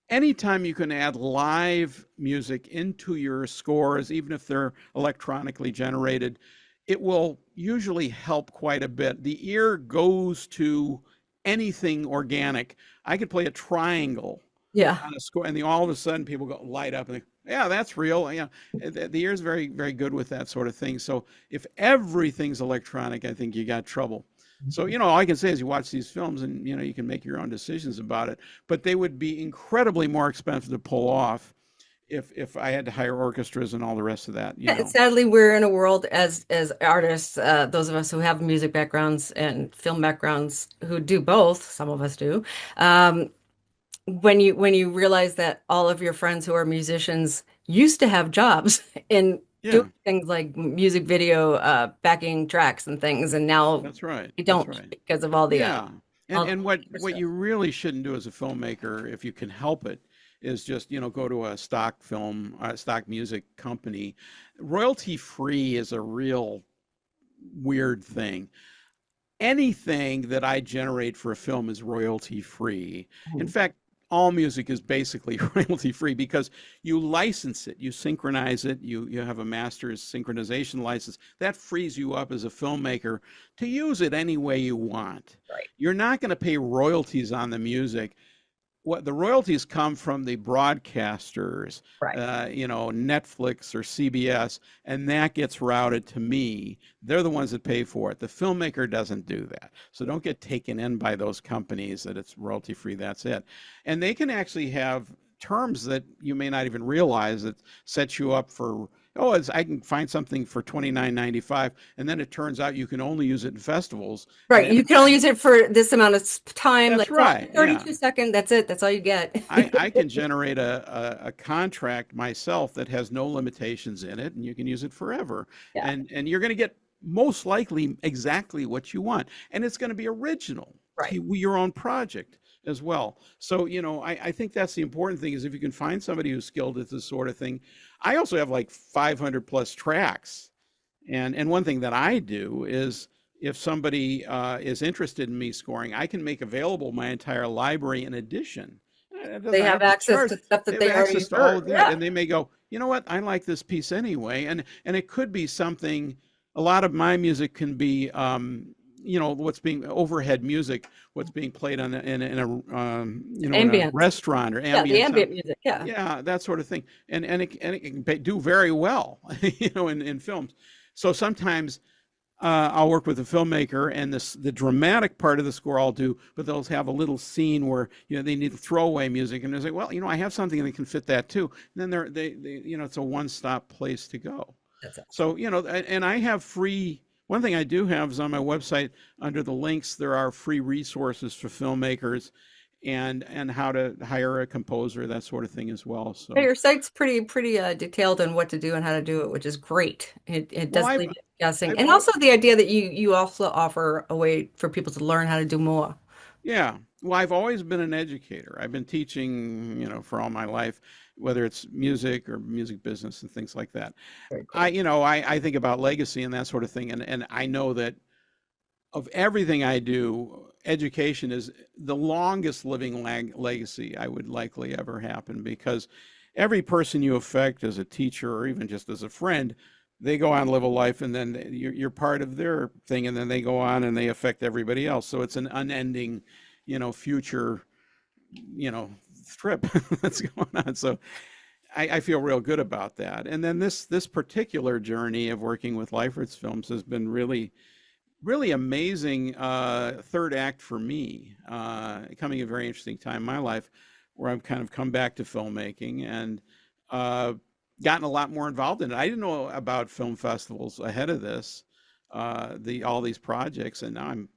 anytime you can add live music into your scores, even if they're electronically generated, it will usually help quite a bit. The ear goes to anything organic. I could play a triangle Yeah. on a score, and all of a sudden people go light up and think, yeah, that's real. Yeah, the ear is very, very good with that sort of thing. So if everything's electronic, I think you got trouble. So, you know, all I can say is you watch these films and, you know, you can make your own decisions about it, but they would be incredibly more expensive to pull off if I had to hire orchestras and all the rest of that, you Yeah, know. sadly, we're in a world as artists, those of us who have music backgrounds and film backgrounds who do both, some of us do. Um, when you realize that all of your friends who are musicians used to have jobs in doing Yeah, things like music video, backing tracks and things, and now that's right. they That's don't right. because of Yeah. all And the what stuff. you really shouldn't do as a filmmaker, if you can help it, is just, you know, go to a stock music company. Royalty free is a real weird thing. Anything that I generate for a film is royalty free. In Mhm. fact, all music is basically royalty free because you license it, you synchronize it, you have a master's synchronization license. That frees you up as a filmmaker to use it any way you want. Right. You're not going to pay royalties on the music what the royalties come from the broadcasters, Right. Netflix or CBS, and that gets routed to me. They're the ones that pay for it. The filmmaker doesn't do that. So don't get taken in by those companies that it's royalty free, that's it. And they can actually have terms that you may not even realize that sets you up for, oh, I can find something for 29.95, and then it turns out you can only use it in festivals. Right. You can only use it for this amount of time, That's like it's right. only Yeah. 32 seconds. That's it. That's all you get. I can generate a contract myself that has no limitations in it, and you can use it forever. Yeah. And you're going to get most likely exactly what you want, and it's going to be original Right. to your own project as well. So I think that's the important thing, is if you can find somebody who's skilled at this sort of thing. I also have like 500 plus tracks, and one thing that I do is, if somebody is interested in me scoring, I can make available my entire library in addition. It They doesn't I have have to access charge. to stuff They that have they already access to all heard. of that, Yeah. and they may go, you know what, I like this piece anyway, and it could be something. A lot of my music can be, what's being overhead music, what's being played in a Ambient. restaurant, or Yeah. The ambient sound. ambient music. Yeah. Yeah, that sort of thing, and it can do very well, in films. So sometimes I'll work with a filmmaker, and the dramatic part of the score I'll do, but they'll have a little scene where they need throwaway music, and they say, well, I have something that can fit that too. And then it's a one-stop place to go. That's it. So and I have free. One thing I do have is on my website, under the links, there are free resources for filmmakers, and how to hire a composer, that sort of thing as well. Hey, So, your site's pretty detailed on what to do and how to do it, which is great. It well, doesn't I've leave you guessing. I've And also the idea that you also offer a way for people to learn how to do more. Yeah. Well, I've always been an educator. I've been teaching, for all my life, whether it's music or music business and things like that. Very I, cool. you know, I think about legacy and that sort of thing. And I know that of everything I do, education is the longest living legacy I would likely ever happen, because every person you affect as a teacher, or even just as a friend, they go on and live a life, and then you're part of their thing, and then they go on and they affect everybody else. So it's an unending, future, you know, trip that's going on. So I feel real good about that. And then this particular journey of working with Lyford's films has been really amazing, third act for me, coming at a very interesting time in my life, where I've kind of come back to filmmaking, and gotten a lot more involved in it. I didn't know about film festivals ahead of this, all these projects, and now I'm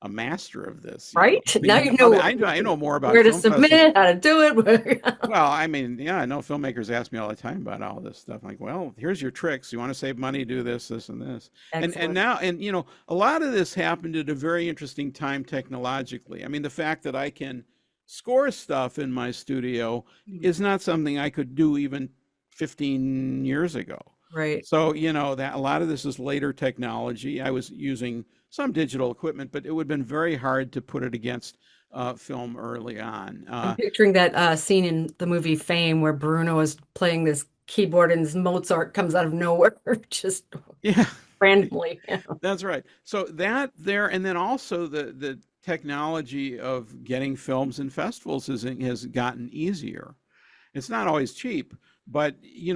a master of this. Right? I Now mean, you know I know more about where to film submit festivals. it, how to do it. Well, I mean, yeah, I know filmmakers ask me all the time about all this stuff. Like, well, here's your tricks. You want to save money, do this, this, and this. And Excellent. now, a lot of this happened at a very interesting time technologically. I mean, the fact that I can score stuff in my studio Mm. is not something I could do even 15 years ago. Right. So, that a lot of this is later technology. I was using some digital equipment, but it would have been very hard to put it against film early on. I'm picturing that scene in the movie Fame where Bruno is playing this keyboard and this Mozart comes out of nowhere, just Yeah, randomly. that's right. So that there, and then also the technology of getting films in festivals has gotten easier. It's not always cheap, but you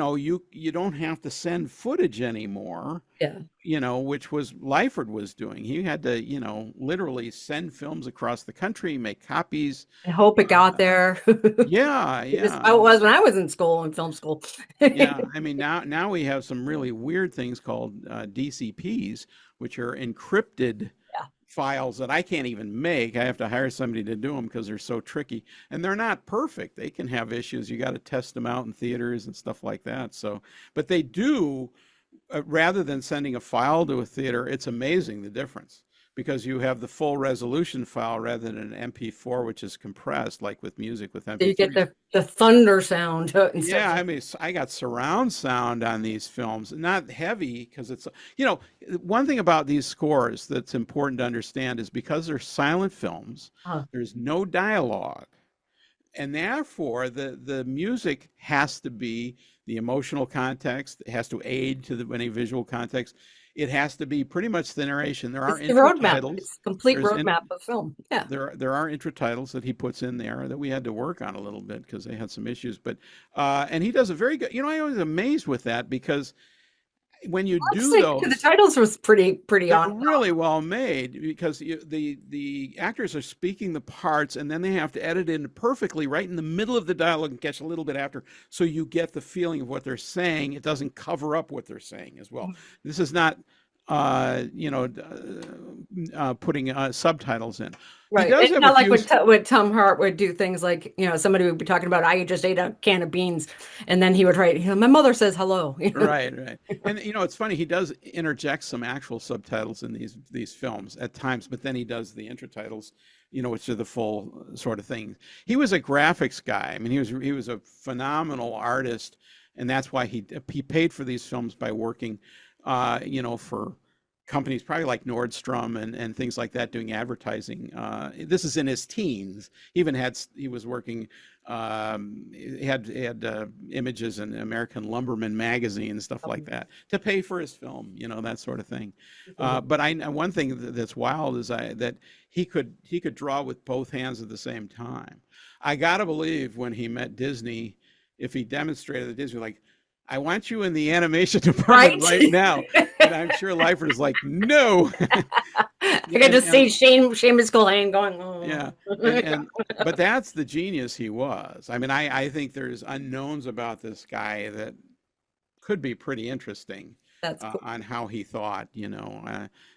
don't have to send footage anymore, Yeah. which was Lyford was doing. He had to, literally send films across the country, make copies. I hope it got Uh, there. yeah, This is yeah, how it was when I was in school, in film school. yeah. I mean, now we have some really weird things called DCPs, which are encrypted Yeah. files that I can't even make. I have to hire somebody to do them because they're so tricky, and they're not perfect. They can have issues. You got to test them out in theaters and stuff like that. So, but they do, rather than sending a file to a theater, it's amazing the difference, because you have the full resolution file rather than an MP4, which is compressed, like with music with So you get MP3s. the thunder sound instead Yeah, of I mean, I got surround sound on these films, not heavy, because one thing about these scores that's important to understand is, because they're silent films, uh, there's no dialogue, and therefore the music has to be the emotional context. It has to aid to any visual context. It has to be pretty much the narration. There are It's the intro roadmap. titles. It's a complete There's in, roadmap of film. Yeah. there are intro titles that he puts in there that we had to work on a little bit because they had some issues. But and he does a very good. You know, I was amazed with that because when you Lip do sync to the those, titles was pretty they're on. really well made because the actors are speaking the parts and then they have to edit in perfectly right in the middle of the dialogue and catch a little bit after, so you get the feeling of what they're saying. It doesn't cover up what they're saying as well. This is not putting subtitles in. He Right. does It's have a not like few. when Tom Hart would do things like, somebody would be talking about, I just ate a can of beans. And then he would write, my mother says hello. Right, right. And it's funny, he does interject some actual subtitles in these films at times, but then he does the intertitles, which are the full sort of thing. He was a graphics guy. I mean, he was a phenomenal artist, and that's why he paid for these films by working, for companies probably like Nordstrom and things like that, doing advertising. This is in his teens. He was working. He had images in American Lumberman magazine and stuff like that to pay for his film, that sort of thing. But one thing that's wild is that he could draw with both hands at the same time. I gotta believe when he met Disney, if he demonstrated at Disney, like, I want you in the animation department Right? right now. And I'm sure Lyford is like, no. I could just see Seamus Culhane going, Yeah. oh. But that's the genius he was. I mean, I think there's unknowns about this guy that could be pretty interesting That's cool. on how he thought,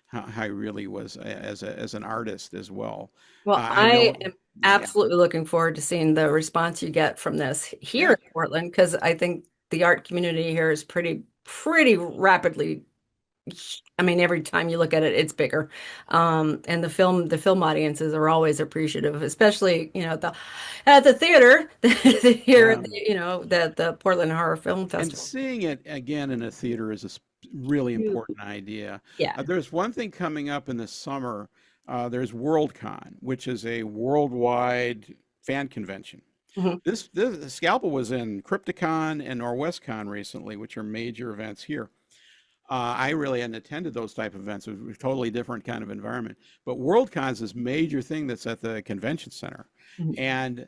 how he really was as an artist as well. Well, I I know, am yeah, absolutely looking forward to seing the response you get from this here yeah. in Portland, because I think the art community here is pretty rapidly. I mean, every time you look at it, it's bigger. And the film audiences are always appreciative, especially, at the theater here Yeah. at the Portland Horror Film And Festival. seeing it again in a theater is a really important idea. Yeah. There's one thing coming up in the summer. There's Worldcon, which is a worldwide fan convention. Mhm. This Scalpel was in Crypticon and Norwestcon recently, which are major events here. I really hadn't attended those type of events. It was a totally different kind of environment. But Worldcon is this major thing that's at the convention center, Mhm. and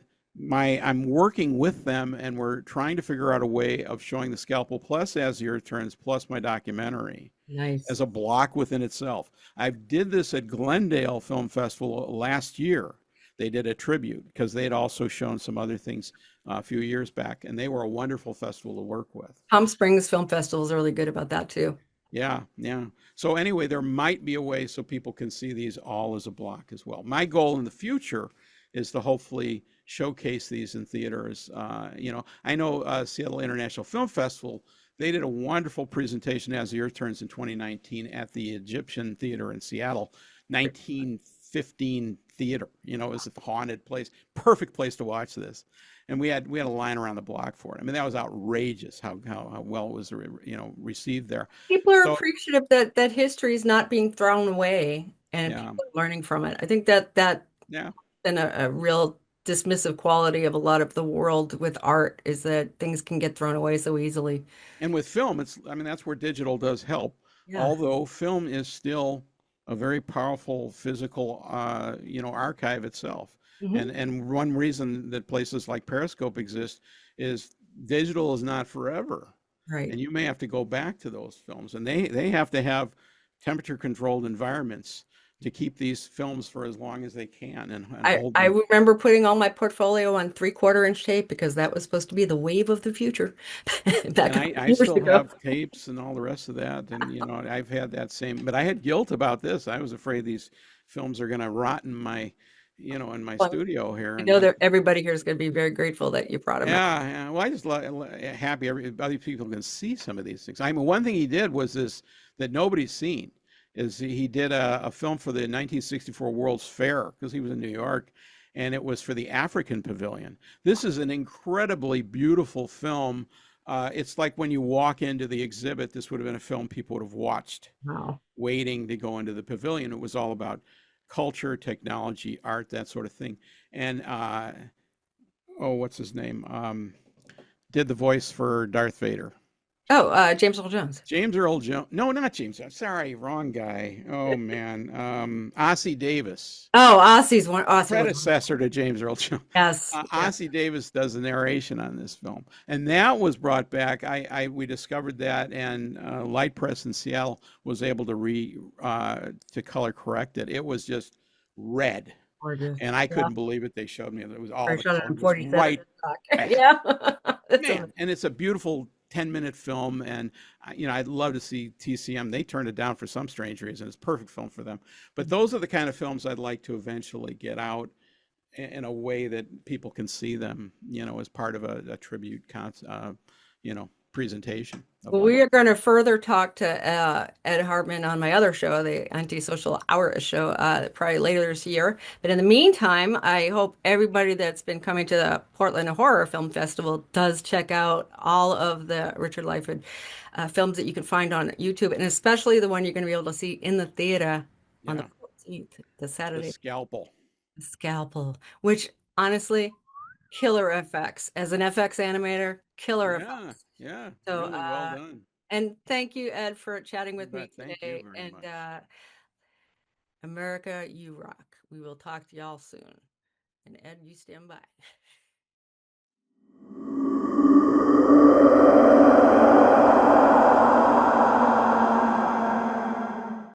I'm working with them, and we're trying to figure out a way of showing the Scalpel plus As the Earth Turns plus my documentary Nice. as a block within itself. I did this at Glendale Film Festival last year. They did a tribute because they had also shown some other things a few years back, and they were a wonderful festival to work with. Palm Springs Film Festival is really good about that too. Yeah, yeah. So anyway, there might be a way so people can see these all as a block as well. My goal in the future is to hopefully showcase these in theaters. I know Seattle International Film Festival, they did a wonderful presentation As the Earth Turns in 2019 at the Egyptian Theater in Seattle, 1915 theater. It was a haunted place, perfect place to watch this. And we had a line around the block for it. I mean, that was outrageous how well it was received there. People are So appreciative that history is not being thrown away and yeah, people are learning from it. I think that yeah. been a real dismissive quality of a lot of the world with art is that things can get thrown away so easily. And with film, I mean, that's where digital does help. Yeah. Although film is still a very powerful physical, archive itself. Hmm. And one reason that places like Periscope exist is digital is not forever, Right. and you may have to go back to those films, and they have to have temperature controlled environments to keep these films for as long as they can and hold I them. remember putting all my portfolio on 3/4 inch tape because that was supposed to be the wave of the future And back a I, couple I years still ago. have tapes and all the rest of that. And, I've had that same, but I had guilt about this. I was afraid these films are going to rot in my Well, studio here. I And know that everybody here is going to be very grateful that you brought them out. yeah, yeah. Well, I just happy other people can see some of these things. I mean, one thing he did was this that nobody's seen is he did a film for the 1964 World's Fair because he was in New York, and it was for the African Pavilion. This is an incredibly beautiful film. It's like when you walk into the exhibit, this would have been a film people would have watched, Wow. waiting to go into the pavilion. It was all about culture, technology, art, that sort of thing. And what's his name? did the voice for Darth Vader. Oh, James Earl Jones. James Earl Jones. No, not James. Sorry, wrong guy. Oh man, Ossie Davis, Oh, Aussie's one. Aussie was predecessor to James Earl Jones. yes, yeah. Ossie Davis does the narration on this film, and that was brought back. We discovered that, and Light Press in Seattle was able to to color correct it. It was just red, Gorgeous. and I Yeah. couldn't believe it. They showed me it was all I the shot it color in was 47 right stock. back. Yeah. That's Man, and it's a beautiful 10-minute film, and I'd love to see TCM. They turned it down for some strange reason. It's a perfect film for them. But those are the kind of films I'd like to eventually get out in a way that people can see them, as part of a tribute presentation of Well, life. we are going to further talk to Ed Hartman on my other show, the Antisocial Hour show, probably later this year. But in the meantime, I hope everybody that's been coming to the Portland Horror Film Festival does check out all of the Richard Lyford films that you can find on YouTube, and especially the one you're going to be able to see in the theater on the Yeah, 14th, the the Saturday, Scalpel. Scalpel, which honestly, killer FX. As an FX animator, killer Yeah, FX. yeah, So, really well done. and thank you, Ed, for chatting You with me bet. Thank you today. very And much. America, you rock. We will talk to y'all soon. And Ed, you stand by.